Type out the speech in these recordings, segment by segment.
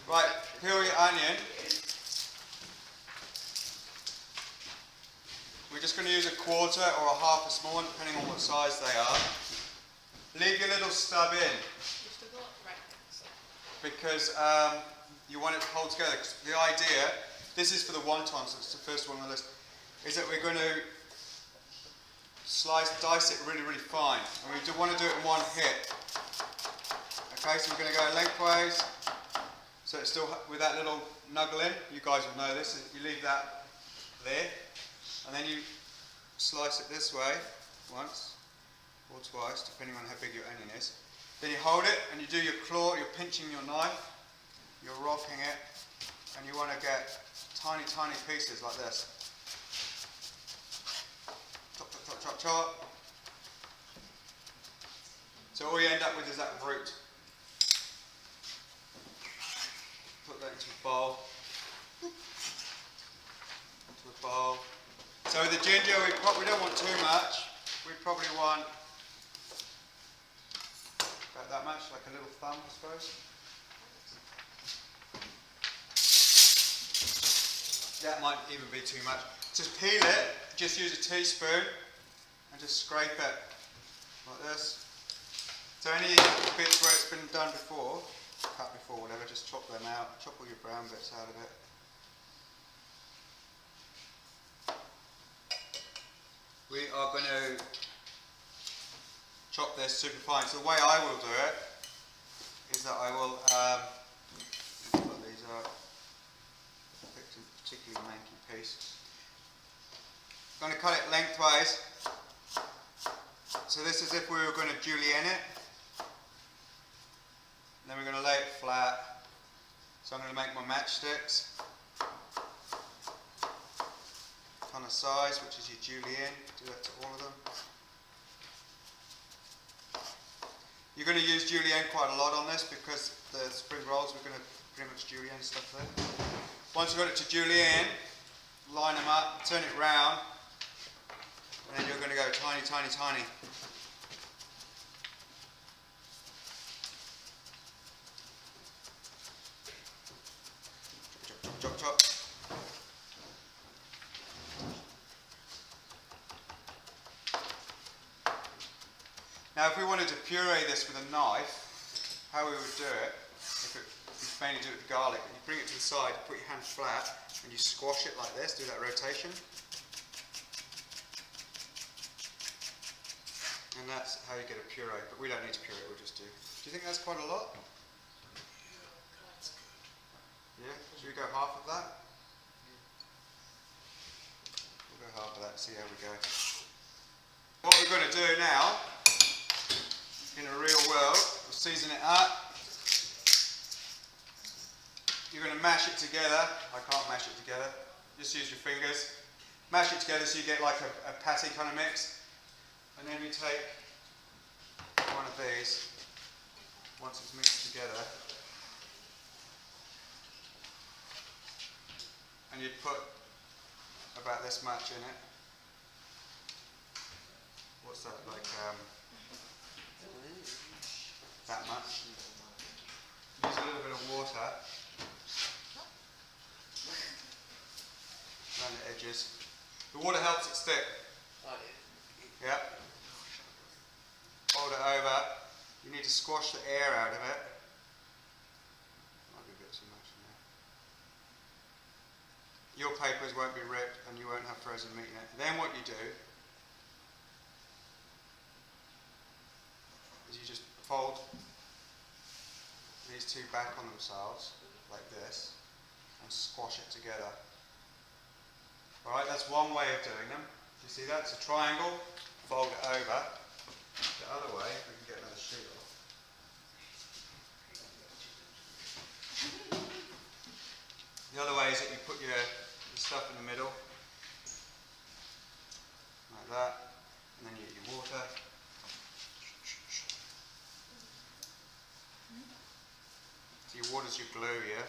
Right, peel your onion. We're just going to use a quarter or a half a small one, depending on what size they are. Leave your little stub in, because you want it to hold together. The idea, this is for the wontons, so it's the first one on the list, is that we're going to dice it really, really fine. And we want to do it in one hit. Okay, so we're going to go lengthways, so it's still with that little nuggle in. You guys will know this. You leave that there, and then you slice it this way once or twice, depending on how big your onion is. Then you hold it and you do your claw, you're pinching your knife, you're rocking it, and you want to get tiny, tiny pieces like this. Chop, chop, chop, chop, chop. So all you end up with is that root. Put that into a bowl. Into a bowl. So with the ginger, we don't want too much. We probably want about that much, like a little thumb, I suppose. That might even be too much. Just peel it, just use a teaspoon and just scrape it like this. So any bits where it's been done before, cut before, whatever, just chop them out. Chop all your brown bits out of it. We are going to chop this super fine. So the way I will do it is that I will put these out. Picked a particularly manky piece. I'm going to cut it lengthways. So this is if we were going to julienne it. And then we're going to lay it flat. So I'm going to make my matchsticks. Kind of size, which is your julienne. Do that to all of them. You're going to use julienne quite a lot on this because the spring rolls we're going to pretty much julienne stuff there. Once you've got it to julienne, line them up, turn it round, and then you're going to go tiny, tiny, tiny. Chop, chop, chop, chop. Now if we wanted to puree this with a knife, how we would do it, if you mainly do it with garlic, you bring it to the side, put your hand flat, and you squash it like this, do that rotation. And that's how you get a puree, but we don't need to puree it, we'll just do. Do you think that's quite a lot? Yeah, should we go half of that? We'll go half of that and see how we go. What we're going to do now, in a real world, we'll season it up. You're going to mash it together. I can't mash it together. Just use your fingers. Mash it together so you get like a patty kind of mix. And then you take one of these, once it's mixed together, and you'd put about this much in it. What's that, like that much. Use a little bit of water around the edges. The water helps it stick. Yeah. Fold it over. You need to squash the air out of it. Might be a bit too much in there. Your papers won't be ripped and you won't have frozen meat in it. Then what you do is you just fold these two back on themselves like this and squash it together. Alright, that's one way of doing them. You see that? It's a triangle, fold it over. The other way, we can get another sheet off. The other way is that you put your stuff in the middle, like that, and then you get your water. So your water's your glue, yeah?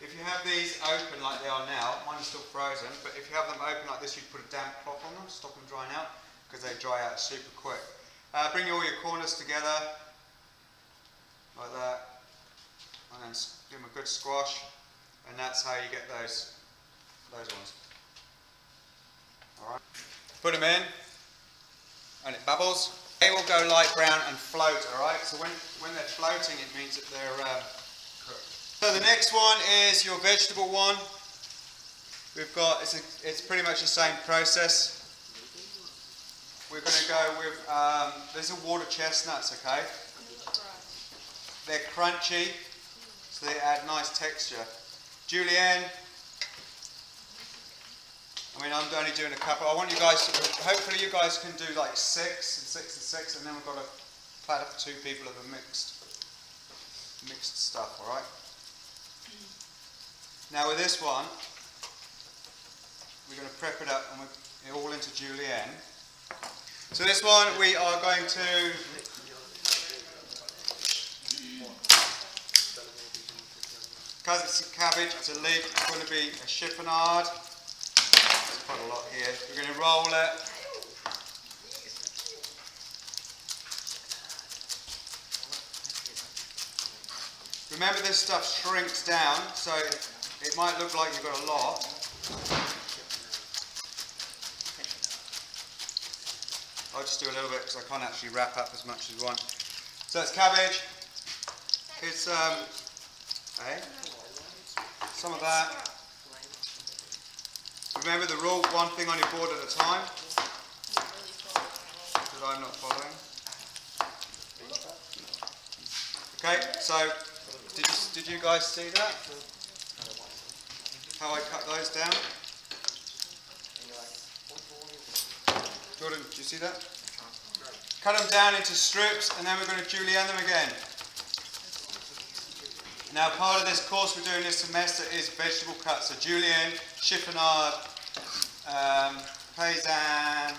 If you have these open like they are now, mine are still frozen, but if you have them open like this, you'd put a damp cloth on them, stop them drying out, because they dry out super quick. Bring all your corners together, like that, and then give them a good squash, and that's how you get those ones. Alright. Put them in, and it bubbles. They will go light brown and float, alright? So when they're floating, it means that they're cooked. So the next one is your vegetable one. We've got, it's pretty much the same process. We're going to go with, these are water chestnuts, okay? They're crunchy, so they add nice texture. Julienne, I mean, I'm only doing a couple. I want you guys to, hopefully you guys can do like 6 and 6 and 6, and then we've got a platter for 2 people of a mixed stuff, alright? Now with this one, we're going to prep it up and we're all into Julienne. So this one we are going to because it's a cabbage, it's a leek, it's going to be a chiffonade. There's quite a lot here. We're going to roll it. Remember, this stuff shrinks down, so it might look like you've got a lot. I'll just do a little bit because I can't actually wrap up as much as you want. So it's cabbage. It's some of that. Remember the rule, one thing on your board at a time. That I'm not following. Okay, so did you guys see that? How I cut those down? Jordan, do you see that? Cut them down into strips, and then we're going to julienne them again. Now, part of this course we're doing this semester is vegetable cuts. So julienne, chiffonade, paysanne,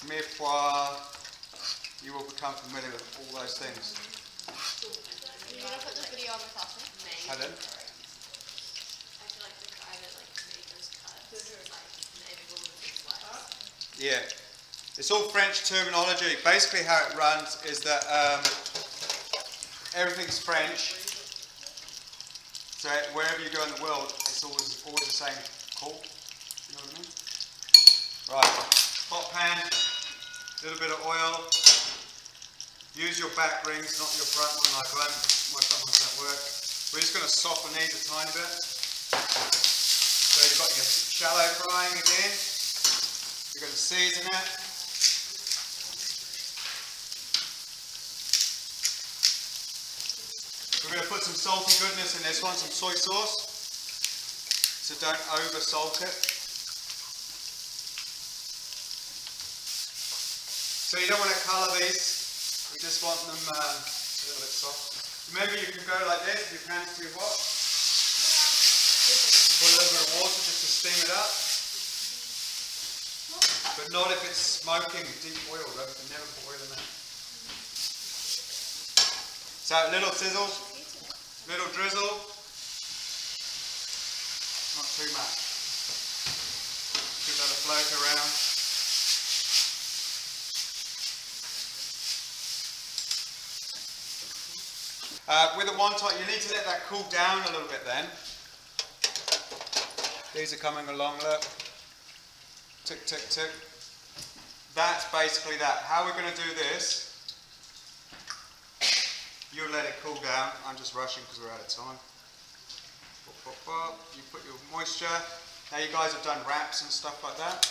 mirepoix. You will become familiar with all those things. Are you going to put the video on the classroom? Pardon? I feel like the guy that made those cuts, enabled with slides. Yeah. It's all French terminology. Basically how it runs is that everything's French. So wherever you go in the world, it's always the same call. You know what I mean? Right. Hot pan, a little bit of oil. Use your back rings, not your front one like one. My front ones don't work. We're just going to soften these a tiny bit. So you've got your shallow frying again. You're going to season it. We're going to put some salty goodness in this one, some soy sauce. So don't over salt it. So you don't want to colour these. We just want them a little bit soft. Remember, you can go like this if your pan's too hot. Put a little bit of water just to steam it up. But not if it's smoking deep oil, though. You never put oil in that. So a little sizzle, little drizzle. Not too much. Give that a float around. With the wonton, you need to let that cool down a little bit then. These are coming along, look. Tick, tick, tick. That's basically that. How we're going to do this, you let it cool down. I'm just rushing because we're out of time. You put your moisture. Now you guys have done wraps and stuff like that.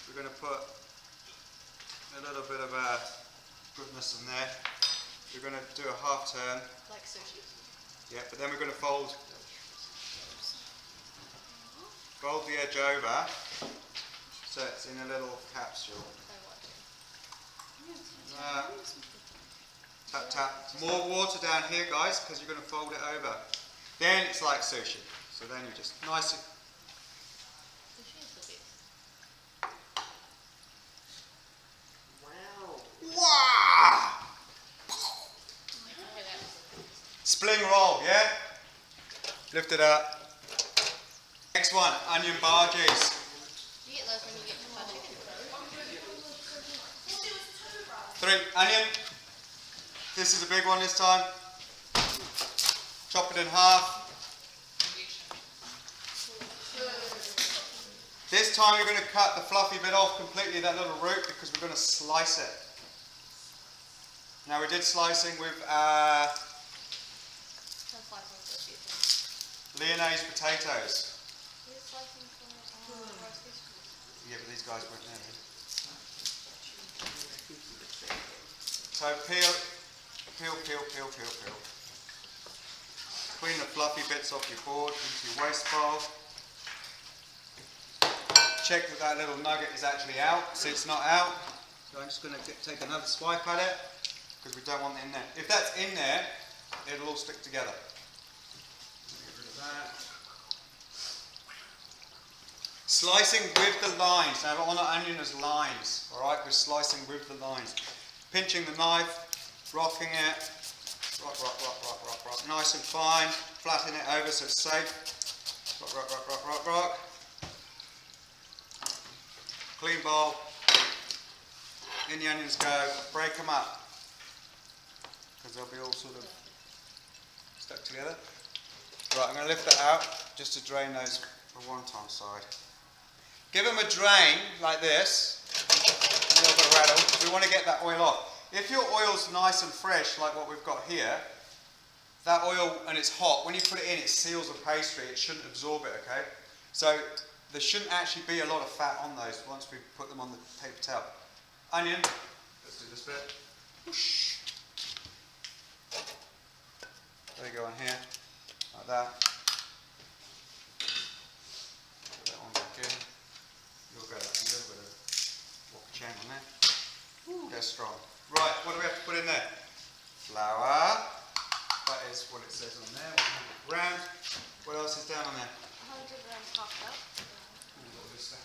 We're going to put a little bit of goodness in there. We're going to do a half turn. Like sushi? Yeah, but then we're going to fold the edge over so it's in a little capsule. Tap, tap. More water down here, guys, because you're going to fold it over. Then it's like sushi. So then you just nice. Wow! Spling roll, yeah? Lift it up. Next one, onion barges. Do you get those when you get fried chicken? 3, onion. This is a big one this time. Chop it in half. This time you're going to cut the fluffy bit off completely, that little root, because we're going to slice it. Now we did slicing with Lyonnaise potatoes. Yeah, but these guys weren't there. So peel. Clean the fluffy bits off your board into your waste bowl. Check that that little nugget is actually out. See, it's not out. So I'm just going to take another swipe at it because we don't want it in there. If that's in there, it'll all stick together. Get rid of that. Slicing with the lines. Now on our onion there's lines. Alright, we're slicing with the lines. Pinching the knife, rocking it. Rock. Nice and fine. Flatten it over so it's safe. Rock. Clean bowl. In the onions go. Break them up. Because they'll be all sort of stuck together. Right, I'm going to lift that out just to drain those for one time side. Give them a drain like this. A little bit of rattle. We want to get that oil off. If your oil's nice and fresh like what we've got here, that oil, and it's hot, when you put it in it seals the pastry, it shouldn't absorb it, okay? So there shouldn't actually be a lot of fat on those once we put them on the paper towel. Onion, let's do this bit. Whoosh. There you go on here, like that. Put that one back in. You'll get a little bit of walker chain on there. Go strong. Right, what do we have to put in there? Flour. That is what it says on there, 100 grams. What else is down on there? 100 grams half cup. What is that?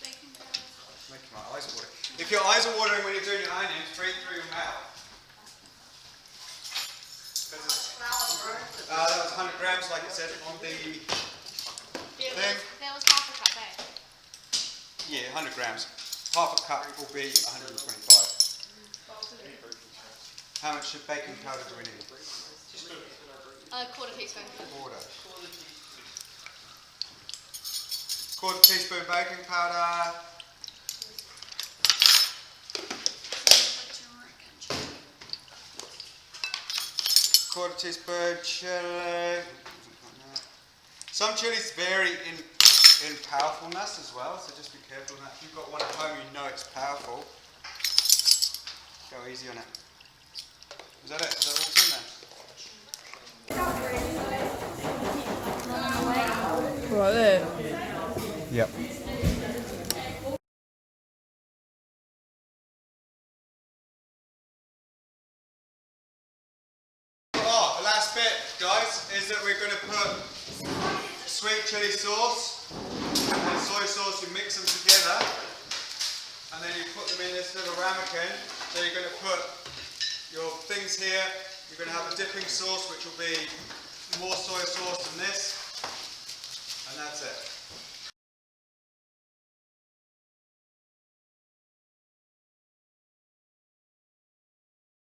Baking powder. Making my eyes water. If your eyes are watering when you're doing your onions, breathe through your mouth. That was 100 grams, like it said on the thing. There was half a cup, eh? Yeah, 100 grams. Half a cup will be 125. How much baking powder do we need? A quarter teaspoon. Quarter teaspoon baking powder. Quarter teaspoon chili. Some chilies vary in powerfulness as well, so just be careful of that. If you've got one at home, you know it's powerful. Go easy on it. Is that it? Is that all in there? Right there. Yep. Oh, the last bit, guys, is that we're going to put sweet chili sauce and soy sauce. You mix them together, and then you put them in this little ramekin. So you're going to put your things here. You're going to have a dipping sauce, which will be more soy sauce than this, and that's it.